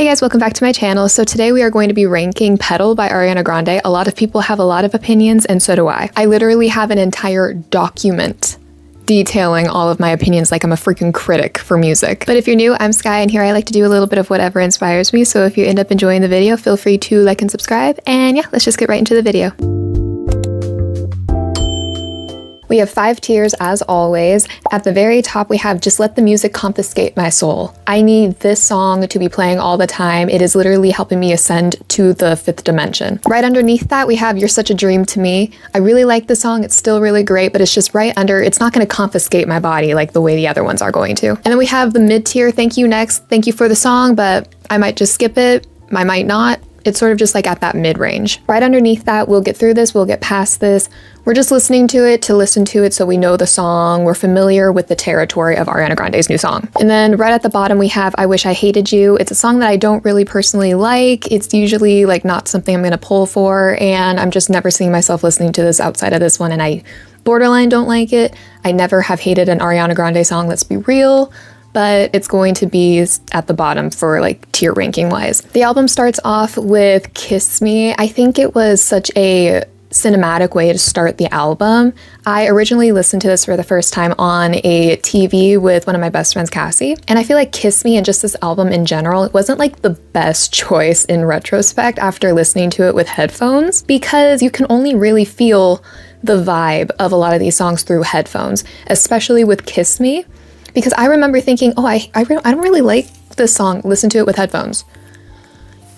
Hey guys, welcome back to my channel. So today we are going to be ranking Petal by Ariana Grande. A lot of people have a lot of opinions, and so do I. I literally have an entire document detailing all of my opinions like I'm a freaking critic for music. But if you're new, I'm Sky, and here I like to do a little bit of whatever inspires me. So if you end up enjoying the video, feel free to like and subscribe. And yeah, let's just get right into the video. We have 5 tiers as always. At the very top, we have Just Let the Music Confiscate My Soul. I need this song to be playing all the time. It is literally helping me ascend to the 5th dimension. Right underneath that, we have You're Such a Dream to Me. I really like the song. It's still really great, but it's just right under, it's not gonna confiscate my body like the way the other ones are going to. And then we have the mid tier, Thank You Next. Thank you for the song, but I might just skip it. I might not. It's sort of just like at that mid-range. Right underneath that, we'll get through this, we'll get past this. We're just listening to it to listen to it so we know the song, we're familiar with the territory of Ariana Grande's new song. And then right at the bottom we have I Wish I Hated You. It's a song that I don't really personally like. It's usually like not something I'm gonna pull for, and I'm just never seeing myself listening to this outside of this one, and I borderline don't like it. I never have hated an Ariana Grande song, let's be real. But it's going to be at the bottom for like tier ranking wise. The album starts off with Kiss Me. I think it was such a cinematic way to start the album. I originally listened to this for the first time on a TV with one of my best friends, Cassie, and I feel like Kiss Me and just this album in general, it wasn't like the best choice in retrospect after listening to it with headphones, because you can only really feel the vibe of a lot of these songs through headphones, especially with Kiss Me. Because I remember thinking, oh, I don't really like this song, listen to it with headphones.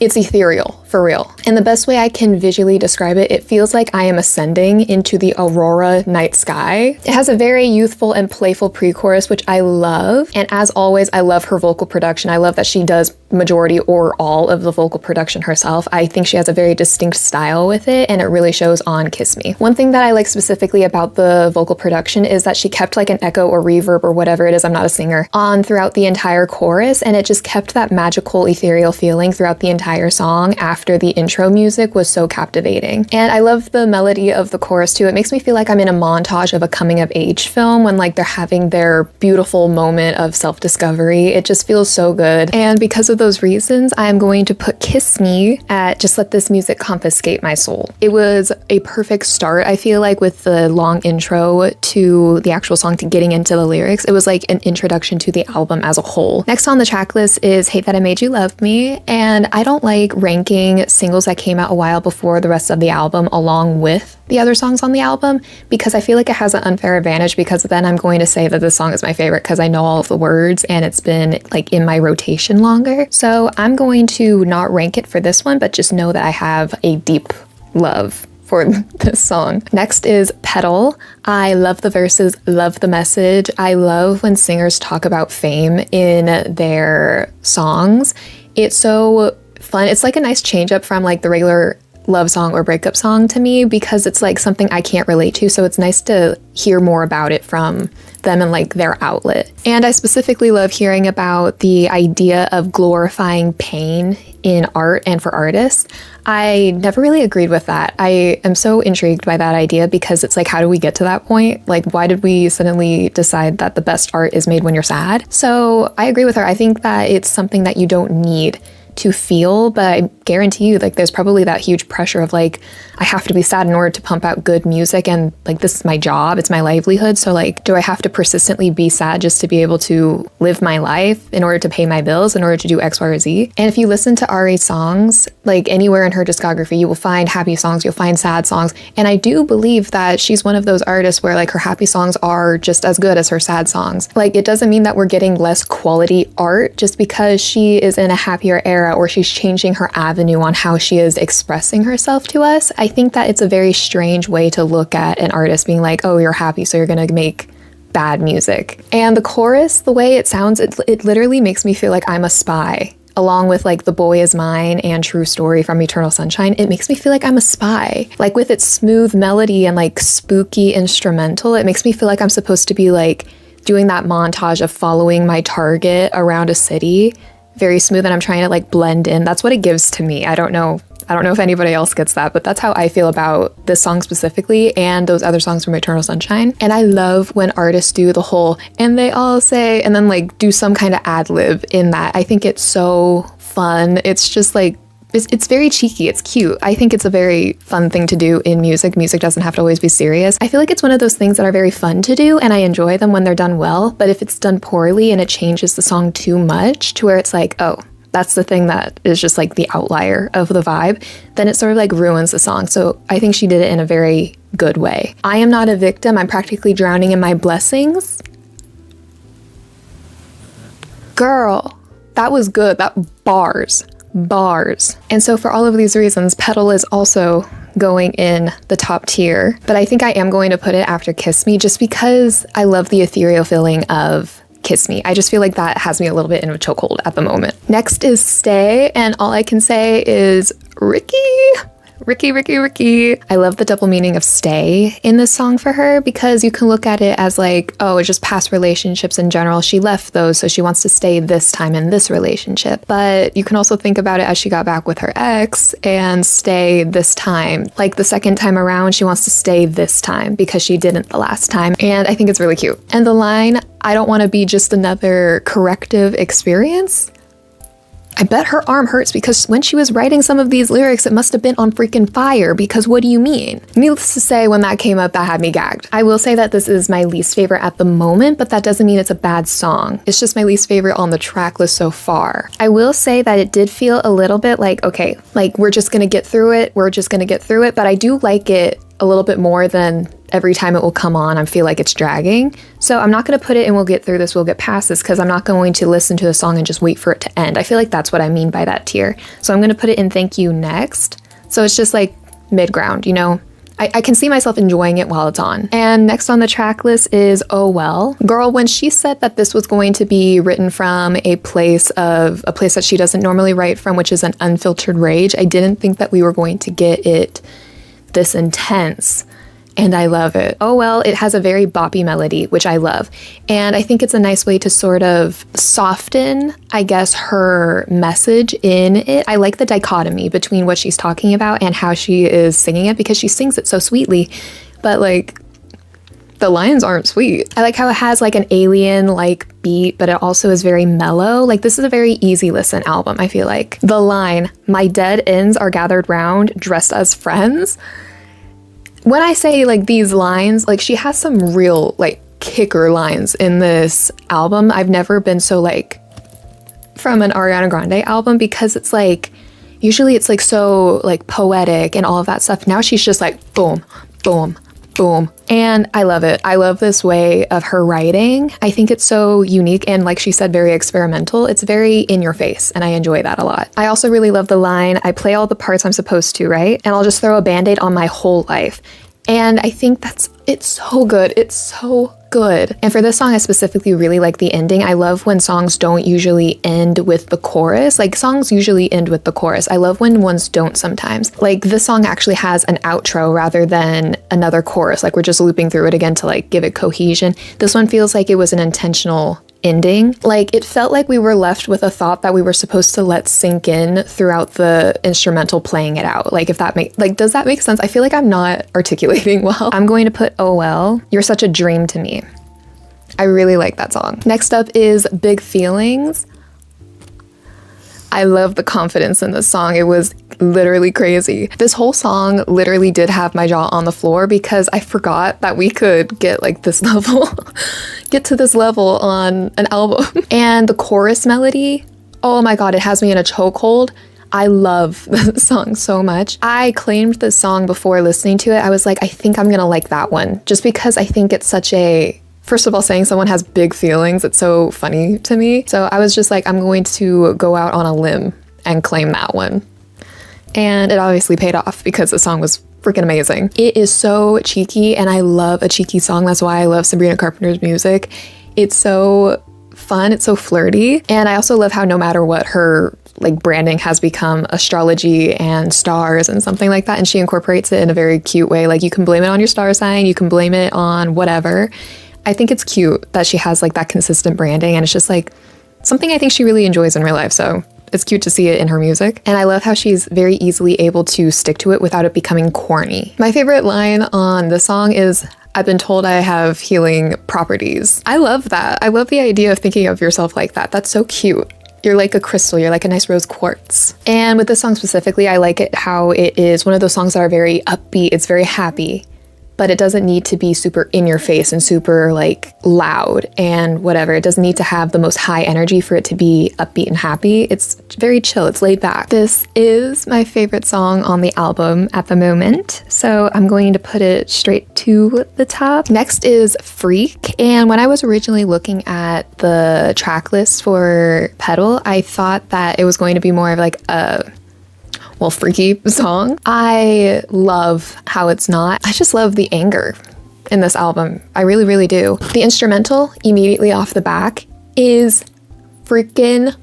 It's ethereal, for real. And the best way I can visually describe it, it feels like I am ascending into the aurora night sky. It has a very youthful and playful pre-chorus, which I love. And as always, I love her vocal production. I love that she does majority or all of the vocal production herself. I think she has a very distinct style with it, and it really shows on Kiss Me. One thing that I like specifically about the vocal production is that she kept like an echo or reverb or whatever it is, I'm not a singer, on throughout the entire chorus, and it just kept that magical ethereal feeling throughout the entire song after the intro music was so captivating. And I love the melody of the chorus too. It makes me feel like I'm in a montage of a coming of age film when like they're having their beautiful moment of self-discovery. It just feels so good. And because of those reasons, I'm going to put Kiss Me at Just Let This Music Confiscate My Soul. It was a perfect start, I feel like, with the long intro to the actual song, to getting into the lyrics. It was like an introduction to the album as a whole. Next on the track list is Hate That I Made You Love Me, and I don't like ranking singles that came out a while before the rest of the album along with the other songs on the album, because I feel like it has an unfair advantage, because then I'm going to say that this song is my favorite because I know all of the words and it's been like in my rotation longer. So I'm going to not rank it for this one, but just know that I have a deep love for this song. Next is Petal. I love the verses, love the message. I love when singers talk about fame in their songs. It's so fun. It's like a nice change up from like the regular love song or breakup song to me, because it's like something I can't relate to. So it's nice to hear more about it from them and like their outlet. And I specifically love hearing about the idea of glorifying pain in art and for artists. I never really agreed with that. I am so intrigued by that idea, because it's like, how do we get to that point? Like, why did we suddenly decide that the best art is made when you're sad? So I agree with her. I think that it's something that you don't need to feel, but I guarantee you, like, there's probably that huge pressure of like, I have to be sad in order to pump out good music, and like, this is my job, it's my livelihood, so like, do I have to persistently be sad just to be able to live my life, in order to pay my bills, in order to do X, Y, or Z? And if you listen to Ari's songs, like anywhere in her discography, you will find happy songs, you'll find sad songs, and I do believe that she's one of those artists where like her happy songs are just as good as her sad songs. Like, it doesn't mean that we're getting less quality art just because she is in a happier era, or she's changing her avenue on how she is expressing herself to us. I think that it's a very strange way to look at an artist being like, oh, you're happy, so you're gonna make bad music. And the chorus, the way it sounds, it literally makes me feel like I'm a spy. Along with like The Boy Is Mine and True Story from Eternal Sunshine, it makes me feel like I'm a spy. Like, with its smooth melody and like spooky instrumental, it makes me feel like I'm supposed to be like doing that montage of following my target around a city, very smooth, and I'm trying to like blend in. That's what it gives to me. I don't know if anybody else gets that, but that's how I feel about this song specifically and those other songs from Eternal Sunshine. And I love when artists do the whole, and they all say, and then like do some kind of ad lib in that. I think it's so fun. It's just like, it's very cheeky. It's cute. I think it's a very fun thing to do in music. Music doesn't have to always be serious. I feel like it's one of those things that are very fun to do, and I enjoy them when they're done well. But if it's done poorly and it changes the song too much to where it's like, oh, that's the thing that is just like the outlier of the vibe, then it sort of like ruins the song. So I think she did it in a very good way. I am not a victim. I'm practically drowning in my blessings. Girl, that was good. That bars. And so for all of these reasons, Petal is also going in the top tier, but I think I am going to put it after Kiss Me just because I love the ethereal feeling of Kiss Me. I just feel like that has me a little bit in a chokehold at the moment. Next is Stay, and all I can say is Ricky. I love the double meaning of stay in this song for her, because you can look at it as like, oh, it's just past relationships in general. She left those, so she wants to stay this time in this relationship. But you can also think about it as she got back with her ex and stay this time. Like the second time around, she wants to stay this time because she didn't the last time. And I think it's really cute. And the line, I don't want to be just another corrective experience. I bet her arm hurts because when she was writing some of these lyrics, it must have been on freaking fire, because what do you mean? Needless to say, when that came up, that had me gagged. I will say that this is my least favorite at the moment, but that doesn't mean it's a bad song. It's just my least favorite on the track list so far. I will say that it did feel a little bit like, okay, like we're just gonna get through it, but I do like it a little bit more than every time it will come on, I feel like it's dragging. So I'm not going to put it and we'll get through this, we'll get past this, because I'm not going to listen to the song and just wait for it to end. I feel like that's what I mean by that tier. So I'm going to put it in Thank You next. So it's just like mid-ground, you know? I can see myself enjoying it while it's on. And next on the track list is Oh Well. Girl, when she said that this was going to be written from a place that she doesn't normally write from, which is an unfiltered rage, I didn't think that we were going to get it this intense. And I love it. Oh Well, it has a very boppy melody, which I love. And I think it's a nice way to sort of soften, I guess, her message in it. I like the dichotomy between what she's talking about and how she is singing it, because she sings it so sweetly, but like the lines aren't sweet. I like how it has like an alien-like beat, but it also is very mellow. Like this is a very easy listen album, I feel like. The line, my dead ends are gathered round, dressed as friends. When I say like these lines, like she has some real like kicker lines in this album. I've never been so like from an Ariana Grande album, because it's like, usually it's like so like poetic and all of that stuff. Now she's just like boom, boom, boom. And I love it. I love this way of her writing. I think it's so unique and, like she said, very experimental. It's very in your face, and I enjoy that a lot. I also really love the line, I play all the parts I'm supposed to, right? And I'll just throw a band-aid on my whole life. And I think it's so good. It's so good. And for this song, I specifically really like the ending. I love when songs don't usually end with the chorus. Like songs usually end with the chorus. I love when ones don't sometimes. Like this song actually has an outro rather than another chorus. Like we're just looping through it again to like give it cohesion. This one feels like it was an intentional ending. Like it felt like we were left with a thought that we were supposed to let sink in throughout the instrumental playing it out. Like if that does that make sense? I feel like I'm not articulating well. I'm going to put Oh Well. You're Such a Dream to Me. I really like that song. Next up is Big Feelings. I love the confidence in this song. It was literally crazy. This whole song literally did have my jaw on the floor, because I forgot that we could get like this level, get to this level on an album. And the chorus melody, oh my God, it has me in a chokehold. I love this song so much. I claimed this song before listening to it. I was like, I think I'm gonna like that one, just because I think it's such a, first of all, saying someone has big feelings, it's so funny to me. So I was just like, I'm going to go out on a limb and claim that one. And it obviously paid off, because the song was freaking amazing. It is so cheeky, and I love a cheeky song. That's why I love Sabrina Carpenter's music. It's so fun, it's so flirty. And I also love how no matter what, her like branding has become astrology and stars and something like that. And she incorporates it in a very cute way. Like you can blame it on your star sign, you can blame it on whatever. I think it's cute that she has like that consistent branding, and it's just like something I think she really enjoys in real life. So it's cute to see it in her music. And I love how she's very easily able to stick to it without it becoming corny. My favorite line on this song is, I've been told I have healing properties. I love that. I love the idea of thinking of yourself like that. That's so cute. You're like a crystal, you're like a nice rose quartz. And with this song specifically, I like it how it is one of those songs that are very upbeat, it's very happy, but it doesn't need to be super in your face and super like loud and whatever. It doesn't need to have the most high energy for it to be upbeat and happy. It's very chill, it's laid back. This is my favorite song on the album at the moment, so I'm going to put it straight to the top. Next is Freak, and when I was originally looking at the track list for Petal, I thought that it was going to be more of like a freaky song. I love how it's not. I just love the anger in this album. I really, really do. The instrumental immediately off the back is freaking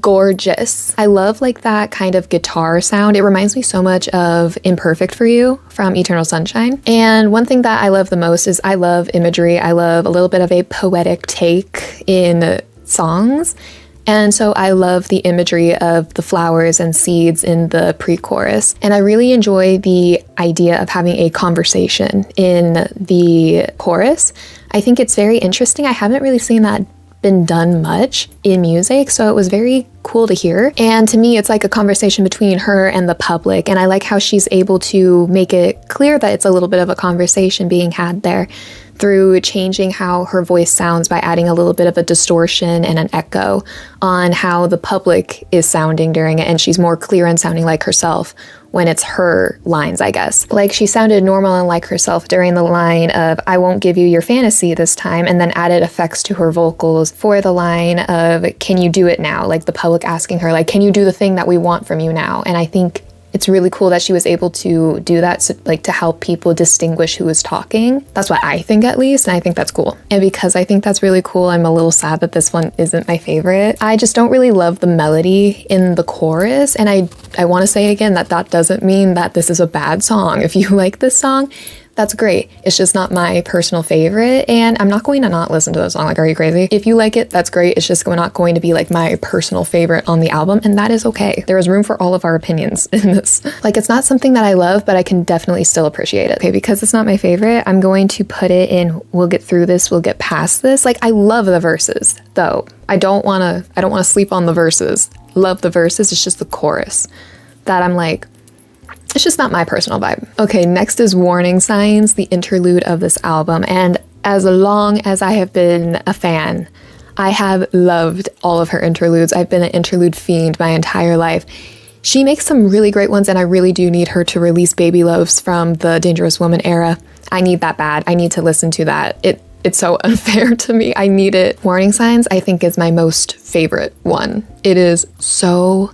gorgeous. I love like that kind of guitar sound. It reminds me so much of Imperfect for You from Eternal Sunshine. And one thing that I love the most is I love imagery. I love a little bit of a poetic take in songs. And so I love the imagery of the flowers and seeds in the pre-chorus. And I really enjoy the idea of having a conversation in the chorus. I think it's very interesting. I haven't really seen that been done much in music, so it was very cool to hear. And to me, it's like a conversation between her and the public. And I like how she's able to make it clear that it's a little bit of a conversation being had there through changing how her voice sounds by adding a little bit of a distortion and an echo on how the public is sounding during it. And she's more clear and sounding like herself when it's her lines, I guess. Like she sounded normal and like herself during the line of, I won't give you your fantasy this time, and then added effects to her vocals for the line of, can you do it now? Like the public asking her, like, can you do the thing that we want from you now? And I think it's really cool that she was able to do that, so, like to help people distinguish who was talking. That's what I think, at least, and I think that's cool. And because I think that's really cool, I'm a little sad that this one isn't my favorite. I just don't really love the melody in the chorus, and I want to say again that that doesn't mean that this is a bad song. If you like this song, that's great. It's just not my personal favorite, and I'm not going to not listen to the song. Like, are you crazy? If you like it, that's great. It's just not going to be like my personal favorite on the album, and that is okay. There is room for all of our opinions in this. Like, it's not something that I love, but I can definitely still appreciate it. Okay, because it's not my favorite, I'm going to put it in, we'll get through this, we'll get past this. Like, I love the verses, though. I don't want to sleep on the verses. Love the verses, it's just the chorus that I'm like, it's just not my personal vibe. Okay, next is Warning Signs, the interlude of this album. And as long as I have been a fan, I have loved all of her interludes. I've been an interlude fiend my entire life. She makes some really great ones, and I really do need her to release Baby Loves from the Dangerous Woman era. I need that bad. I need to listen to that. It's so unfair to me. I need it. Warning Signs, I think, is my most favorite one. It is so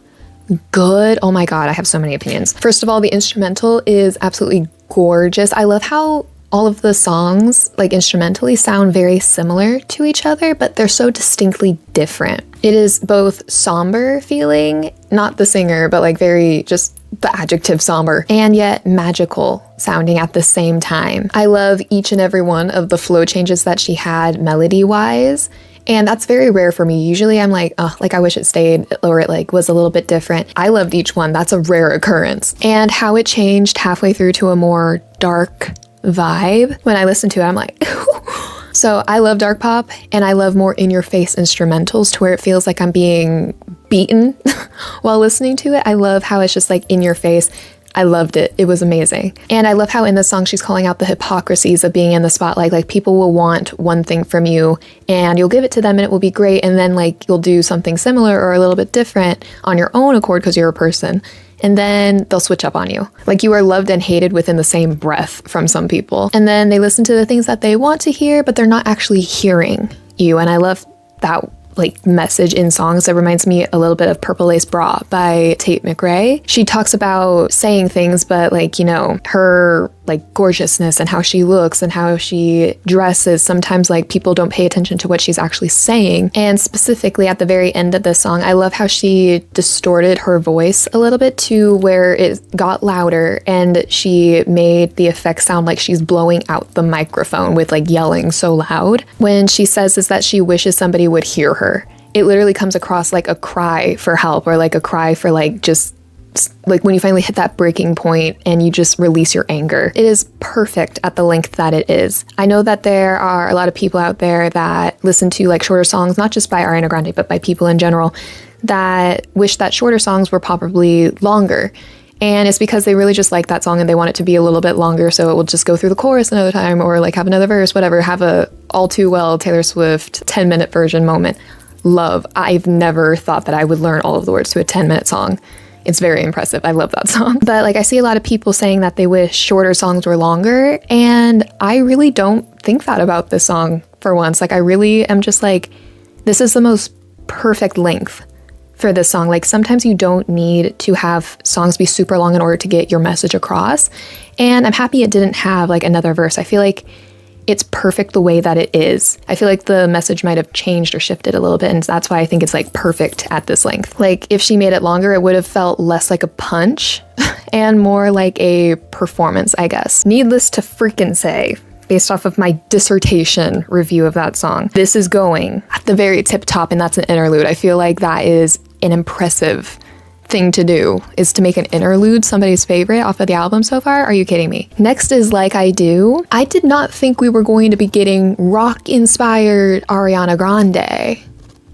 good. Oh my god, I have so many opinions. First of all, the instrumental is absolutely gorgeous. I love how all of the songs, like instrumentally, sound very similar to each other, but they're so distinctly different. It is both somber feeling, not the singer, but like very just the adjective somber, and yet magical sounding at the same time. I love each and every one of the flow changes that she had melody-wise. And that's very rare for me. Usually I'm like, oh, like I wish it stayed, or it like was a little bit different. I loved each one. That's a rare occurrence. And how it changed halfway through to a more dark vibe. When I listened to it, I'm like, so I love dark pop, and I love more in-your-face instrumentals to where it feels like I'm being beaten while listening to it. I love how it's just like in your face. I loved it. It was amazing. And I love how in this song she's calling out the hypocrisies of being in the spotlight. Like, people will want one thing from you and you'll give it to them and it will be great, and then like you'll do something similar or a little bit different on your own accord because you're a person, and then they'll switch up on you. Like, you are loved and hated within the same breath from some people. And then they listen to the things that they want to hear, but they're not actually hearing you. And I love that like message in songs. That reminds me a little bit of Purple Lace Bra by Tate McRae. She talks about saying things, but like, you know, her like gorgeousness and how she looks and how she dresses, sometimes like people don't pay attention to what she's actually saying. And specifically at the very end of the song, I love how she distorted her voice a little bit to where it got louder, and she made the effect sound like she's blowing out the microphone with like yelling so loud. When she says is that she wishes somebody would hear her, it literally comes across like a cry for help, or like a cry for like just like when you finally hit that breaking point and you just release your anger. It is perfect at the length that it is. I know that there are a lot of people out there that listen to like shorter songs, not just by Ariana Grande, but by people in general, that wish that shorter songs were probably longer. And it's because they really just like that song and they want it to be a little bit longer, so it will just go through the chorus another time or like have another verse, whatever, have a all too well Taylor Swift 10-minute version moment. Love. I've never thought that I would learn all of the words to a 10-minute song. It's very impressive. I love that song. But like I see a lot of people saying that they wish shorter songs were longer, and I really don't think that about this song for once. Like I really am just like, this is the most perfect length for this song. Like sometimes you don't need to have songs be super long in order to get your message across. And I'm happy it didn't have like another verse. I feel like it's perfect the way that it is. I feel like the message might have changed or shifted a little bit, and that's why I think it's like perfect at this length. Like if she made it longer, it would have felt less like a punch and more like a performance, I guess. Needless to freaking say, based off of my dissertation review of that song, this is going at the very tip top, and that's an interlude. I feel like that is an impressive thing to do, is to make an interlude somebody's favorite off of the album so far. Are you kidding me? Next is Like I Do. I did not think we were going to be getting rock-inspired Ariana Grande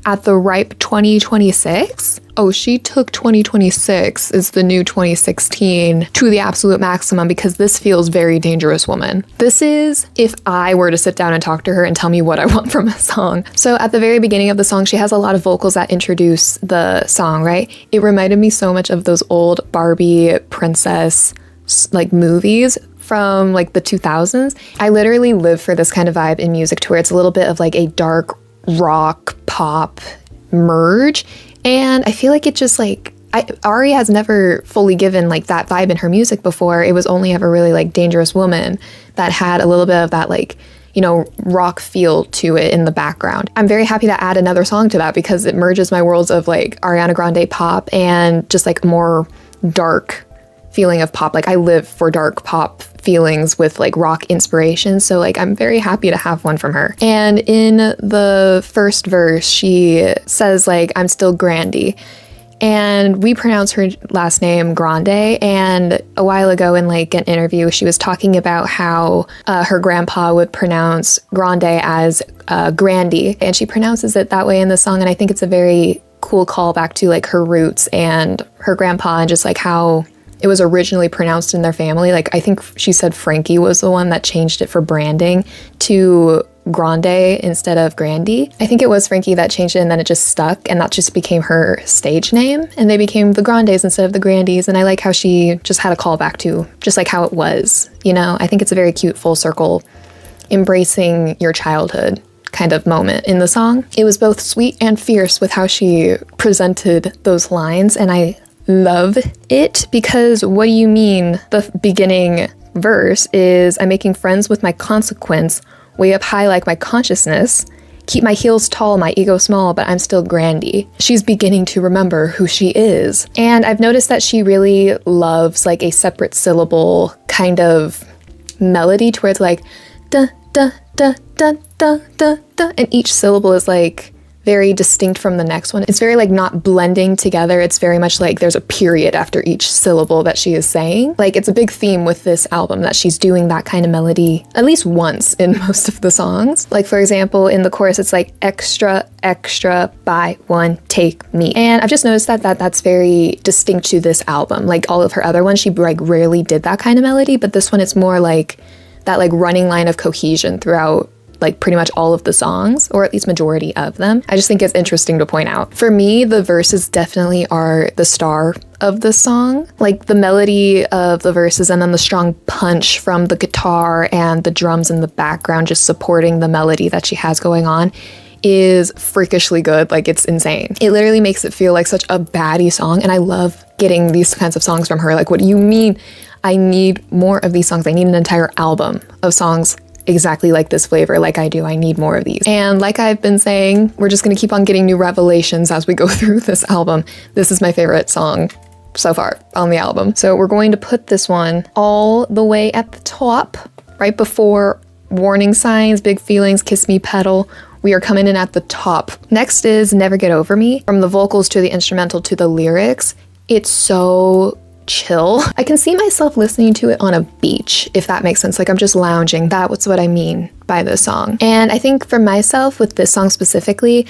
at the ripe 2026. Oh, she took 2026 as the new 2016 to the absolute maximum, because this feels very Dangerous Woman. This is if I were to sit down and talk to her and tell me what I want from a song. So at the very beginning of the song, she has a lot of vocals that introduce the song, right? It reminded me so much of those old Barbie princess like movies from like the 2000s. I literally live for this kind of vibe in music, to where it's a little bit of like a dark rock pop merge. And I feel like it just like, Ari has never fully given like that vibe in her music before. It was only ever really like Dangerous Woman that had a little bit of that like, you know, rock feel to it in the background. I'm very happy to add another song to that, because it merges my worlds of like Ariana Grande pop and just like more dark feeling of pop. Like I live for dark pop feelings with like rock inspiration, so like I'm very happy to have one from her. And in the first verse, she says like, I'm still Grande, and we pronounce her last name Grande. And a while ago in like an interview, she was talking about how her grandpa would pronounce Grande as Grandy, and she pronounces it that way in the song. And I think it's a very cool callback to like her roots and her grandpa, and just like how it was originally pronounced in their family. Like I think she said Frankie was the one that changed it for branding to Grande instead of Grandy. I think it was Frankie that changed it, and then it just stuck, and that just became her stage name, and they became the Grandes instead of the Grandies. And I like how she just had a callback to just like how it was, you know? I think it's a very cute full circle embracing your childhood kind of moment in the song. It was both sweet and fierce with how she presented those lines, and I love it, because what do you mean? The beginning verse is, I'm making friends with my consequence, way up high like my consciousness, keep my heels tall, my ego small, but I'm still Grandy. She's beginning to remember who she is. And I've noticed that she really loves like a separate syllable kind of melody, to where it's like da da da da da da da, and each syllable is like very distinct from the next one. It's very like not blending together. It's very much like there's a period after each syllable that she is saying. Like it's a big theme with this album that she's doing that kind of melody at least once in most of the songs. Like for example, in the chorus, it's like extra, extra, buy one, take me. And I've just noticed that that's very distinct to this album. Like all of her other ones, she like rarely did that kind of melody, but this one, it's more like that like running line of cohesion throughout like pretty much all of the songs, or at least majority of them. I just think it's interesting to point out. For me, the verses definitely are the star of the song. Like the melody of the verses, and then the strong punch from the guitar and the drums in the background just supporting the melody that she has going on, is freakishly good. Like it's insane. It literally makes it feel like such a baddie song, and I love getting these kinds of songs from her. Like, what do you mean? I need more of these songs. I need an entire album of songs exactly like this flavor. Like I do, I need more of these. And like I've been saying, we're just gonna keep on getting new revelations as we go through this album. This is my favorite song so far on the album. So we're going to put this one all the way at the top, right before Warning Signs, Big Feelings, Kiss Me, Petal. We are coming in at the top. Next is Never Get Over Me. From the vocals to the instrumental to the lyrics, it's so chill. I can see myself listening to it on a beach, if that makes sense. Like I'm just lounging. That's what I mean by this song. And I think for myself with this song specifically,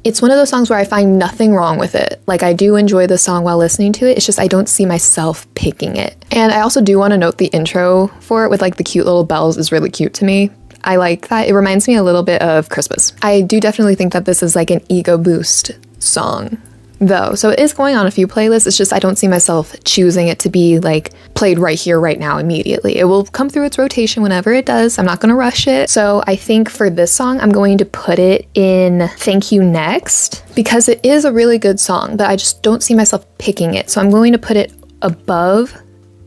It's one of those songs where I find nothing wrong with it. Like, I do enjoy the song while listening to it. It's just I don't see myself picking it. And I also do want to note the intro for it with like the cute little bells is really cute to me. I like that. It reminds me a little bit of Christmas. I do definitely think that this is like an ego boost song though. So it is going on a few playlists. It's just I don't see myself choosing it to be like played right here, right now, immediately. It will come through its rotation whenever it does. I'm not going to rush it. So I think for this song, I'm going to put it in Thank You Next because it is a really good song, but I just don't see myself picking it. So I'm going to put it above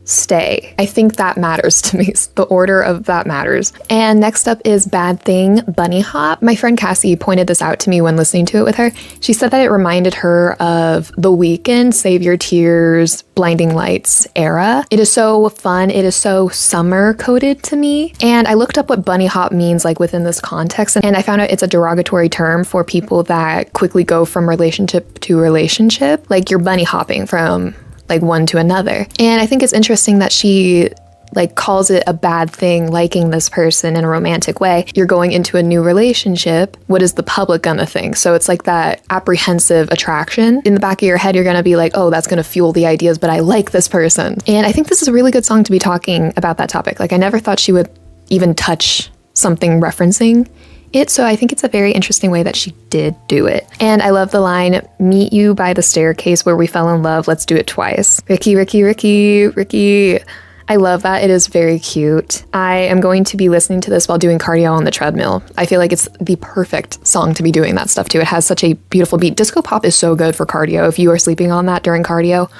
Stay. I think that matters to me. The order of that matters. And next up is Bad Thing, Bunny Hop. My friend Cassie pointed this out to me when listening to it with her. She said that it reminded her of The Weeknd, Save Your Tears, Blinding Lights era. It is so fun. It is so summer coded to me. And I looked up what bunny hop means like within this context, and I found out it's a derogatory term for people that quickly go from relationship to relationship. Like you're bunny hopping from like one to another. And I think it's interesting that she like calls it a bad thing liking this person in a romantic way. You're going into a new relationship. What is the public gonna think? So it's like that apprehensive attraction. In the back of your head, you're gonna be like, oh, that's gonna fuel the ideas, but I like this person. And I think this is a really good song to be talking about that topic. Like I never thought she would even touch something referencing it, so I think it's a very interesting way that she did do it. And I love the line, meet you by the staircase where we fell in love, let's do it twice. Ricky, Ricky, Ricky, Ricky. I love that. It is very cute. I am going to be listening to this while doing cardio on the treadmill. I feel like it's the perfect song to be doing that stuff to. It has such a beautiful beat. Disco pop is so good for cardio. If you are sleeping on that during cardio,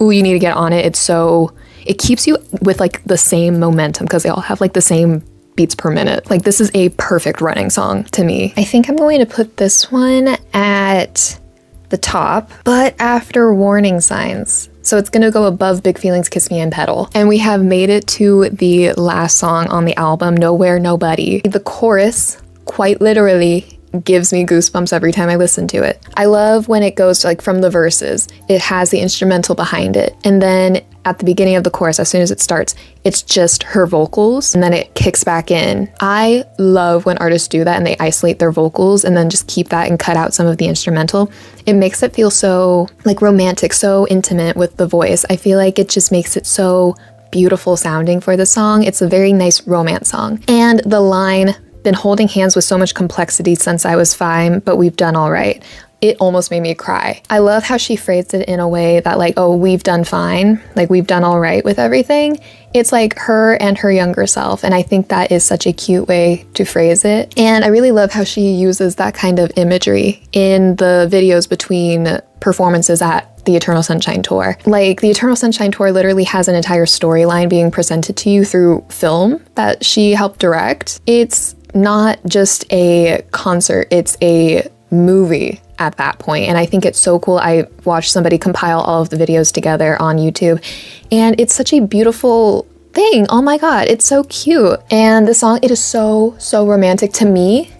ooh, you need to get on it. It keeps you with like the same momentum because they all have like the same beats per minute. Like this is a perfect running song to me. I think I'm going to put this one at the top, but after Warning Signs. So it's gonna go above Big Feelings, Kiss Me and Petal. And we have made it to the last song on the album, Nowhere Nobody. The chorus, quite literally, gives me goosebumps every time I listen to it. I love when it goes like from the verses, it has the instrumental behind it. And then at the beginning of the chorus, as soon as it starts, it's just her vocals and then it kicks back in. I love when artists do that and they isolate their vocals and then just keep that and cut out some of the instrumental. It makes it feel so like romantic, so intimate with the voice. I feel like it just makes it so beautiful sounding for the song. It's a very nice romance song. And the line, been holding hands with so much complexity since I was 5, but we've done all right. It almost made me cry. I love how she phrased it in a way that like, oh, we've done fine, like we've done all right with everything. It's like her and her younger self, and I think that is such a cute way to phrase it. And I really love how she uses that kind of imagery in the videos between performances at the Eternal Sunshine Tour. Like the Eternal Sunshine Tour literally has an entire storyline being presented to you through film that she helped direct. It's not just a concert, it's a movie at that point. And I think it's so cool. I watched somebody compile all of the videos together on YouTube, and it's such a beautiful thing. Oh my God, it's so cute. And the song, it is so, so romantic. To me,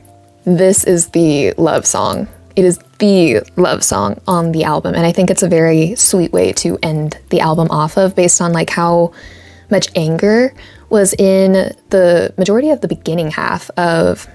this is the love song. It is the love song on the album. And I think it's a very sweet way to end the album off of, based on like how much anger was in the majority of the beginning half of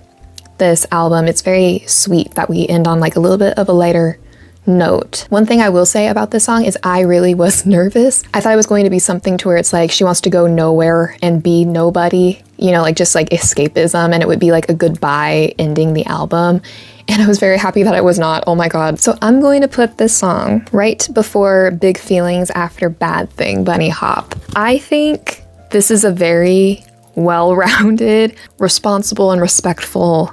this album. It's very sweet that we end on like a little bit of a lighter note. One thing I will say about this song is I really was nervous. I thought it was going to be something to where it's like she wants to go nowhere and be nobody, you know, like just like escapism, and it would be like a goodbye ending the album. And I was very happy that it was not. Oh my God. So I'm going to put this song right before Big Feelings, after Bad Thing, Bunny Hop. I think this is a very well-rounded, responsible, and respectful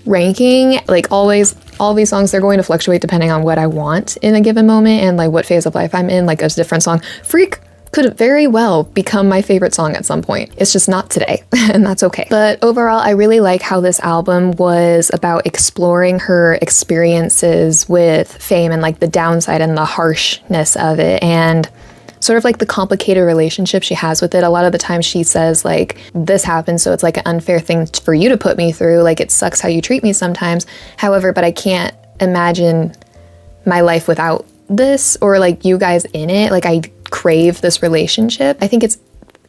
ranking. Like always, all these songs, they're going to fluctuate depending on what I want in a given moment and like what phase of life I'm in. Like a different song, Freak, could very well become my favorite song at some point. It's just not today, and that's okay. But overall, I really like how this album was about exploring her experiences with fame and like the downside and the harshness of it, and sort of like the complicated relationship she has with it. A lot of the time she says like, this happened, so it's like an unfair thing for you to put me through. Like it sucks how you treat me sometimes. However, but I can't imagine my life without this, or like you guys in it. Like I crave this relationship. I think it's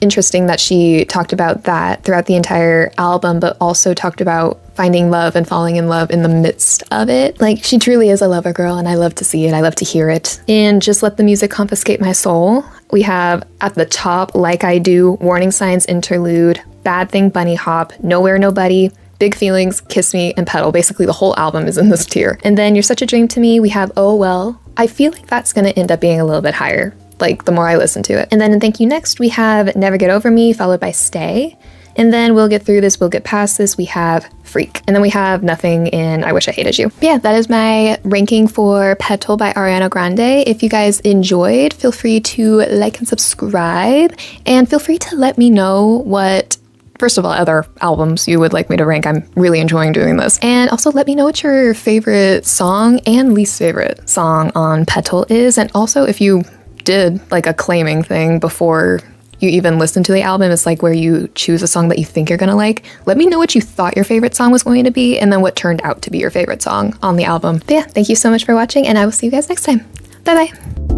interesting that she talked about that throughout the entire album, but also talked about finding love and falling in love in the midst of it. Like, she truly is a lover girl, and I love to see it. I love to hear it. And Just Let the Music Confiscate My Soul, we have at the top, Like I Do, Warning Signs Interlude, Bad Thing, Bunny Hop, Nowhere Nobody, Big Feelings, Kiss Me, and Petal. Basically, the whole album is in this tier. And then You're Such a Dream to Me, we have Oh Well. I feel like that's gonna end up being a little bit higher, like the more I listen to it. And then in Thank You Next, we have Never Get Over Me, followed by Stay. And then We'll Get Through This, We'll Get Past This, we have Freak. And then we have Nothing in I Wish I Hated You. But yeah, that is my ranking for Petal by Ariana Grande. If you guys enjoyed, feel free to like and subscribe. And feel free to let me know what, first of all, other albums you would like me to rank. I'm really enjoying doing this. And also let me know what your favorite song and least favorite song on Petal is. And also if you did like a claiming thing before you even listen to the album, it's like where you choose a song that you think you're gonna like. Let me know what you thought your favorite song was going to be and then what turned out to be your favorite song on the album. But yeah, thank you so much for watching, and I will see you guys next time. Bye bye.